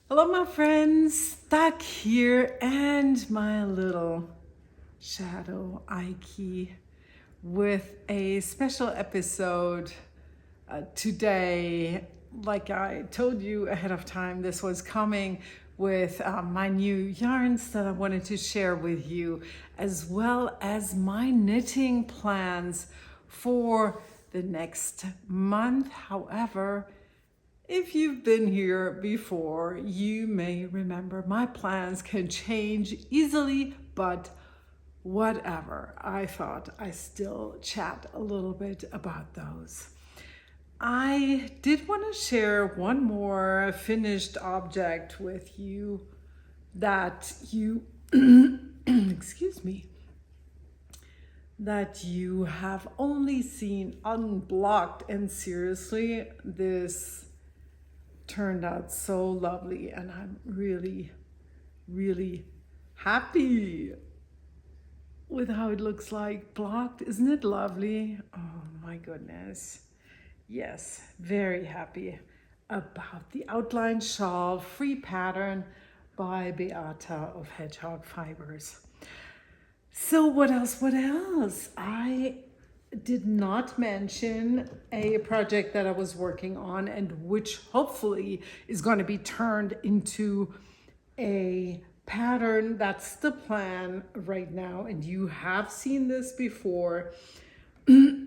Hello, my friends. Stuck here and my little shadow Aiki with a special episode today. Like I told you ahead of time, this was coming with my new yarns that I wanted to share with you, as well as my knitting plans for the next month. However, if you've been here before, you may remember my plans can change easily, but whatever. I thought I still chat a little bit about those. I did want to share one more finished object with you that you, excuse me, that you have only seen unblocked. And seriously, this turned out so lovely and I'm really, really happy with how it looks like blocked. Isn't it lovely? Oh my goodness. Yes, very happy about the outline shawl free pattern by Beata of Hedgehog Fibers. So what else? I did not mention a project that I was working on and which hopefully is going to be turned into a pattern. That's the plan right now, and you have seen this before. Sorry,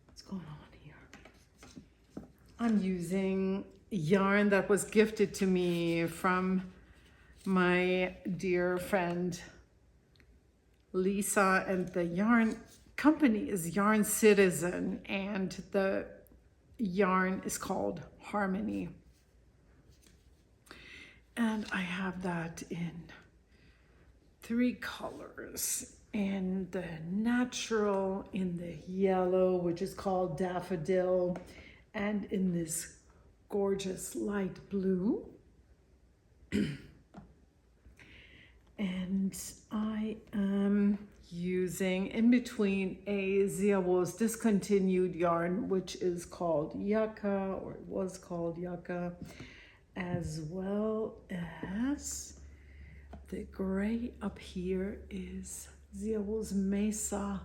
what's going on here? I'm using yarn that was gifted to me from my dear friend Lisa, and the yarn company is Yarn Citizen, and the yarn is called Harmony. And I have that in 3 colors, in the natural, in the yellow, which is called Daffodil, and in this gorgeous light blue. And I am using in between a ZiaWoolz discontinued yarn, which is called Yucca, or it was called Yucca, as well as the gray up here is ZiaWoolz Mesa,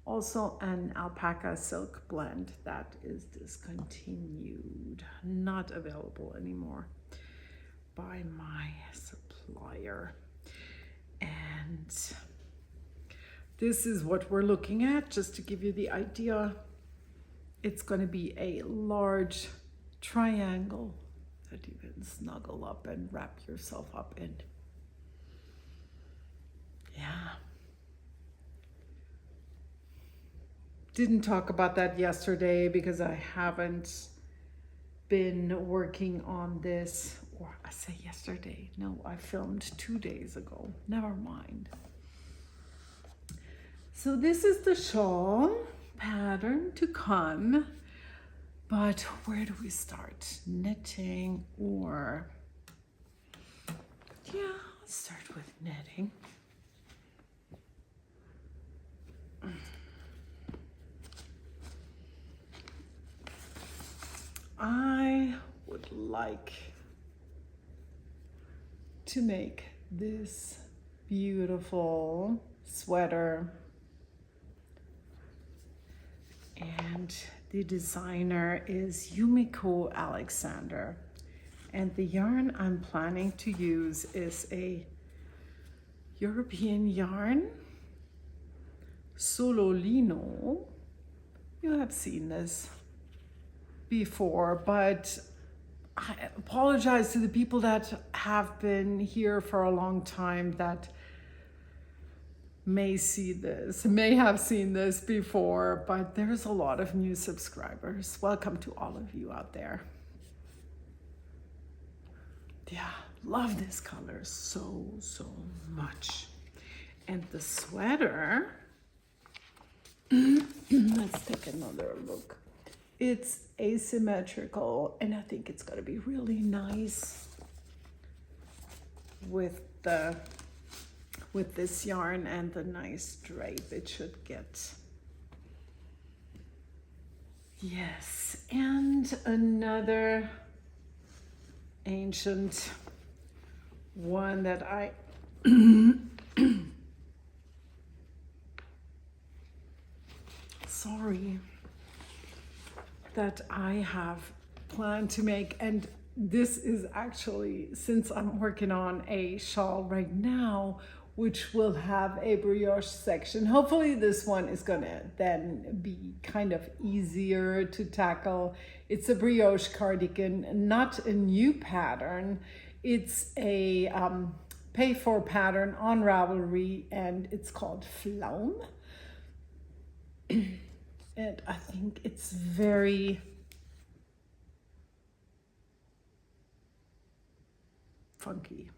also an alpaca silk blend that is discontinued, not available anymore by my supplier. And this is what we're looking at, just to give you the idea. It's going to be a large triangle that you can snuggle up and wrap yourself up in. Yeah. Didn't talk about that yesterday because I haven't been working on this. Or I say yesterday, no, I filmed 2 days ago, never mind. So this is the shawl pattern to come, but where do we start? Knitting, or, yeah, let's start with knitting. I would like to make this beautiful sweater, and the designer is Yumiko Alexander, and the yarn I'm planning to use is a European yarn, Sololino. You have seen this before, but I apologize to the people that have been here for a long time that may have seen this before, but there's a lot of new subscribers. Welcome to all of you out there. Yeah, love this color so much. And the sweater, let's take another look. It's asymmetrical, and I think it's gonna be really nice with this yarn and the nice drape it should get. Yes, and another ancient one that I sorry, that I have planned to make. And this is actually, since I'm working on a shawl right now, which will have a brioche section. Hopefully this one is gonna then be kind of easier to tackle. It's a brioche cardigan, not a new pattern. It's a pay for pattern on Ravelry, and it's called Flaum. And I think it's very funky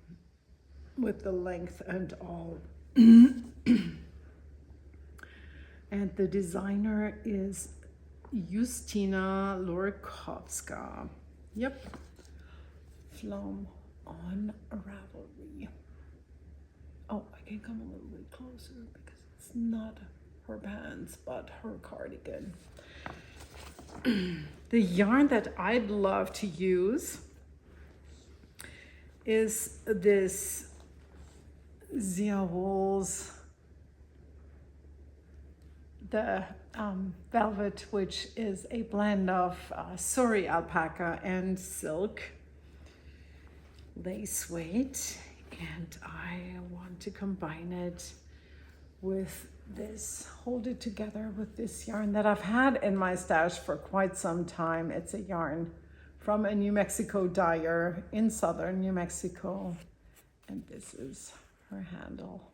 with the length and all. And the designer is Justina Lorkowska. Yep. Flaum on Ravelry. Oh, I can come a little bit closer because it's not her pants, but her cardigan. The yarn that I'd love to use is this ZiaWoolz, the velvet, which is a blend of Suri alpaca and silk lace weight, and I want to combine it with this, hold it together with this yarn that I've had in my stash for quite some time. It's a yarn from a New Mexico dyer in southern New Mexico, and this is her handle.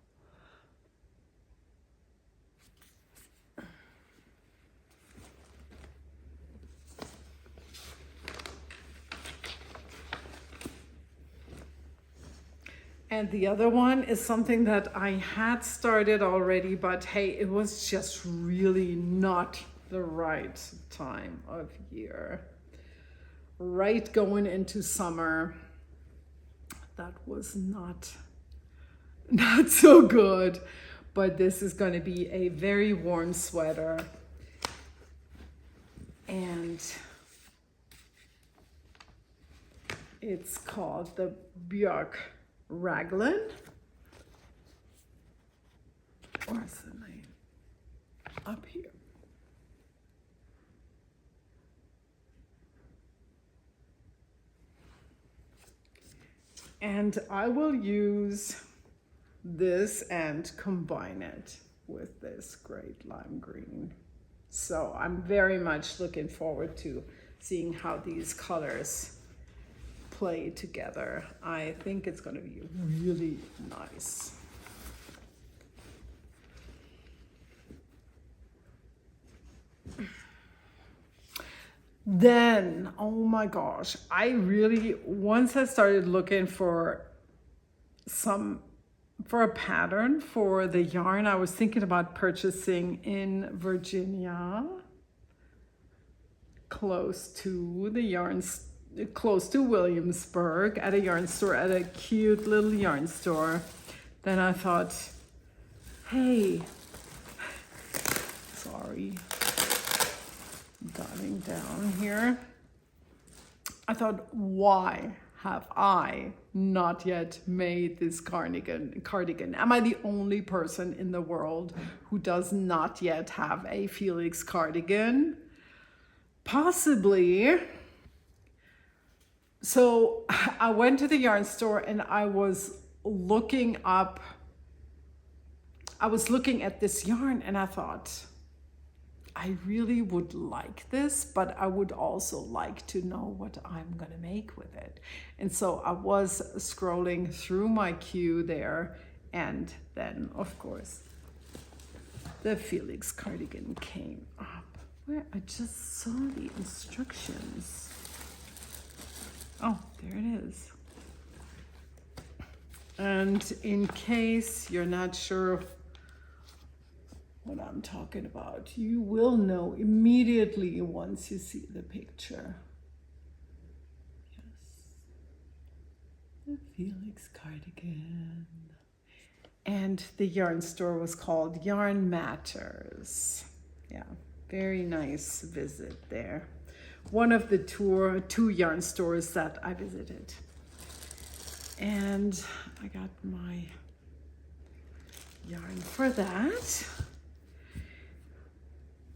And the other one is something that I had started already, but hey, it was just really not the right time of year. Right going into summer, that was not so good. But this is going to be a very warm sweater, and it's called the Björk Raglan. Where's the name? Up here. And I will use this and combine it with this great lime green. So I'm very much looking forward to seeing how these colors play together. I think it's going to be really nice. Then, oh my gosh, once I started looking for a pattern for the yarn I was thinking about purchasing in Virginia, close to Williamsburg, at a yarn store, at a cute little yarn store. Then I thought, hey, sorry, darting down here. I thought, why have I not yet made this cardigan? Am I the only person in the world who does not yet have a Felix cardigan? Possibly. So I went to the yarn store and I was looking at this yarn, and I thought, I really would like this, but I would also like to know what I'm gonna make with it. And so I was scrolling through my queue there, and then of course the Felix cardigan came up, where I just saw the instructions. Oh, there it is. And in case you're not sure what I'm talking about, you will know immediately once you see the picture. Yes, the Felix cardigan. And the yarn store was called Yarn Matters. Yeah, very nice visit there. one of the two yarn stores that I visited. And I got my yarn for that.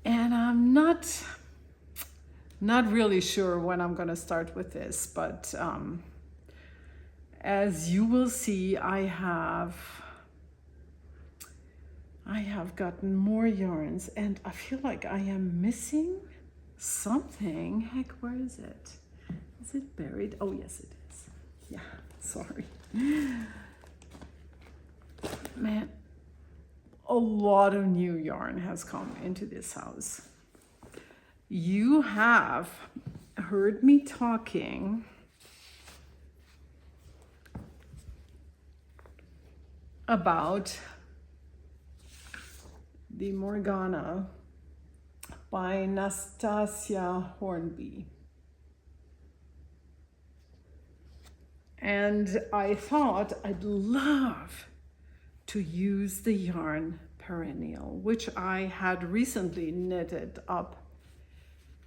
And I'm not really sure when I'm gonna start with this, but as you will see, I have gotten more yarns, and I feel like I am missing something. Heck, where is it? Is it buried? Oh, yes, it is. Yeah, sorry. Man, a lot of new yarn has come into this house. You have heard me talking about the Morgana by Nastasia Hornby. And I thought I'd love to use the yarn Perennial, which I had recently knitted up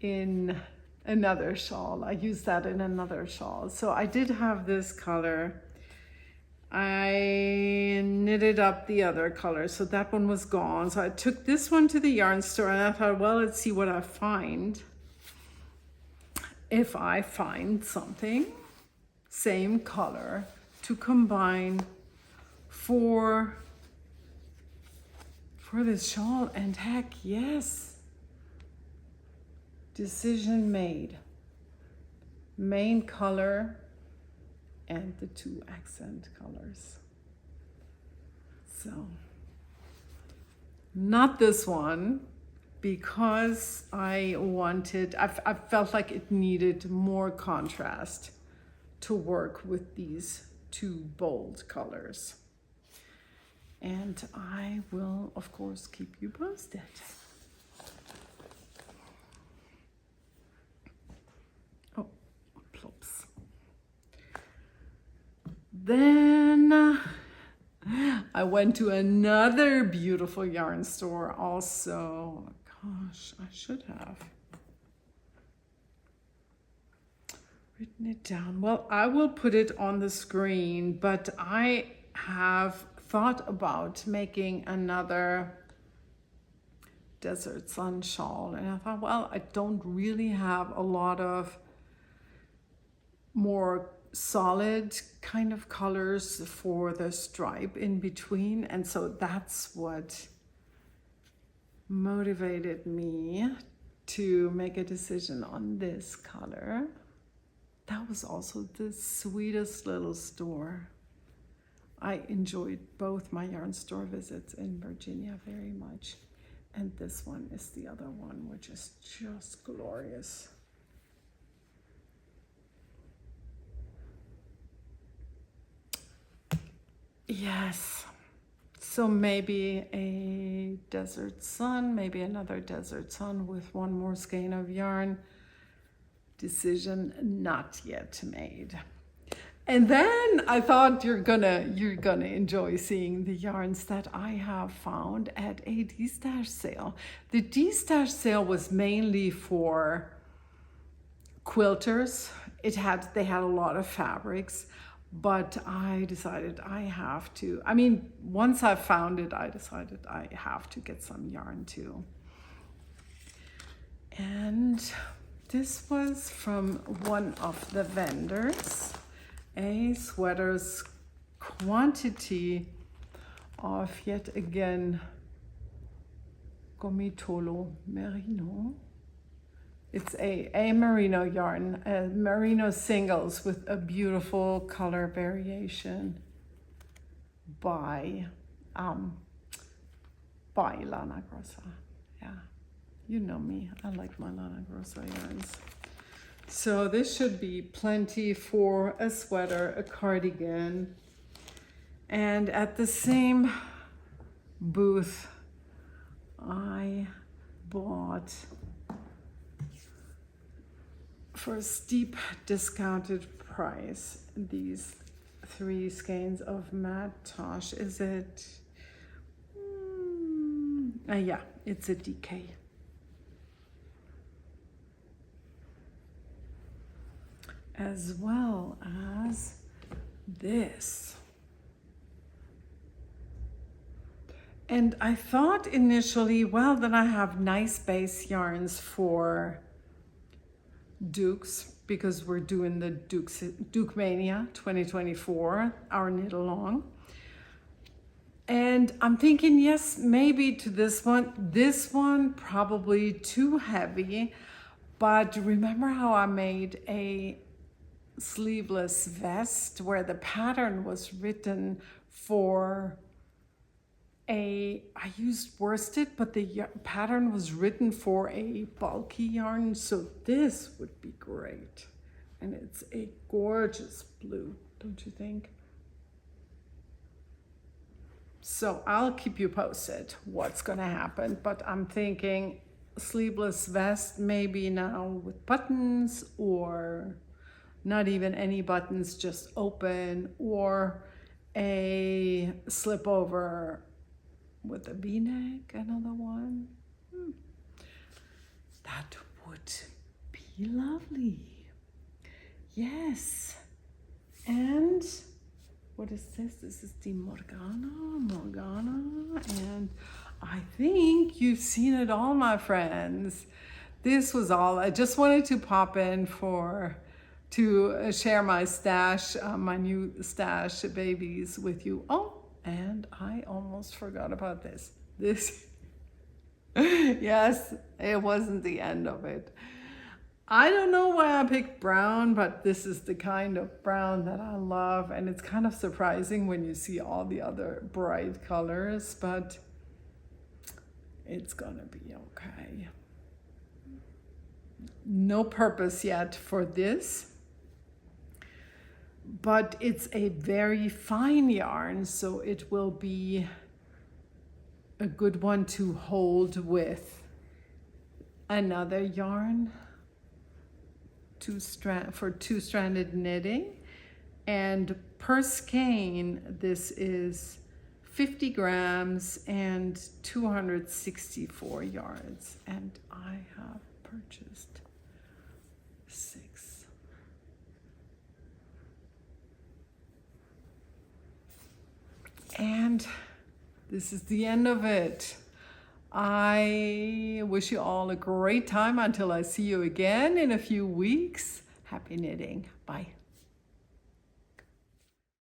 in another shawl. I used that in another shawl. So I did have this color. I knitted up the other color, so that one was gone. So I took this one to the yarn store and I thought, well, let's see what I find. If I find something, same color, to combine for this shawl, and heck yes, decision made. Main color and the two accent colors. So, not this one, because I felt like it needed more contrast to work with these two bold colors. And I will, of course, keep you posted. Oh, plops. Then I went to another beautiful yarn store also. Gosh, I should have written it down. Well, I will put it on the screen, but I have thought about making another Desert Sun shawl. And I thought, well, I don't really have a lot of more solid kind of colors for the stripe in between. And so that's what motivated me to make a decision on this color. That was also the sweetest little store. I enjoyed both my yarn store visits in Virginia very much. And this one is the other one, which is just glorious. Yes, so maybe a Desert Sun, maybe another Desert Sun with one more skein of yarn. Decision not yet made. And then I thought you're gonna enjoy seeing the yarns that I have found at a D-Stash sale. The D-Stash sale was mainly for quilters. They had a lot of fabrics, but I decided I have to. I mean, once I found it, I decided I have to get some yarn too. And this was from one of the vendors. A sweater's quantity of, yet again, Gomitolo Merino. It's a merino yarn, merino singles with a beautiful color variation by Lana Grossa. Yeah, you know me, I like my Lana Grossa yarns. So this should be plenty for a sweater, a cardigan. And at the same booth, I bought, for a steep discounted price, these 3 skeins of Matte Tosh. Is it? Yeah, it's a DK. as well as this. And I thought initially, well, then I have nice base yarns for Dukes, because we're doing the Duke Mania 2024, our knit along. And I'm thinking, yes, maybe to this one probably too heavy. But remember how I made a sleeveless vest where the pattern was written for I used worsted, but the pattern was written for a bulky yarn, so this would be great. And it's a gorgeous blue, don't you think? So I'll keep you posted what's gonna happen, but I'm thinking sleeveless vest maybe now with buttons, or not even any buttons, just open, or a slip over with a v-neck, another one. That would be lovely. Yes. And what is this? This is the Morgana, and I think you've seen it all, my friends. This was all. I just wanted to pop in to share my stash, my new stash babies with you. Oh, and I almost forgot about this. Yes, it wasn't the end of it. I don't know why I picked brown, but this is the kind of brown that I love. And it's kind of surprising when you see all the other bright colors, but it's gonna be okay. No purpose yet for this, but it's a very fine yarn, so it will be a good one to hold with another yarn for two-stranded knitting. And per skein, this is 50 grams and 264 yards, and I have purchased 6. And this is the end of it. I wish you all a great time until I see you again in a few weeks. Happy knitting. Bye.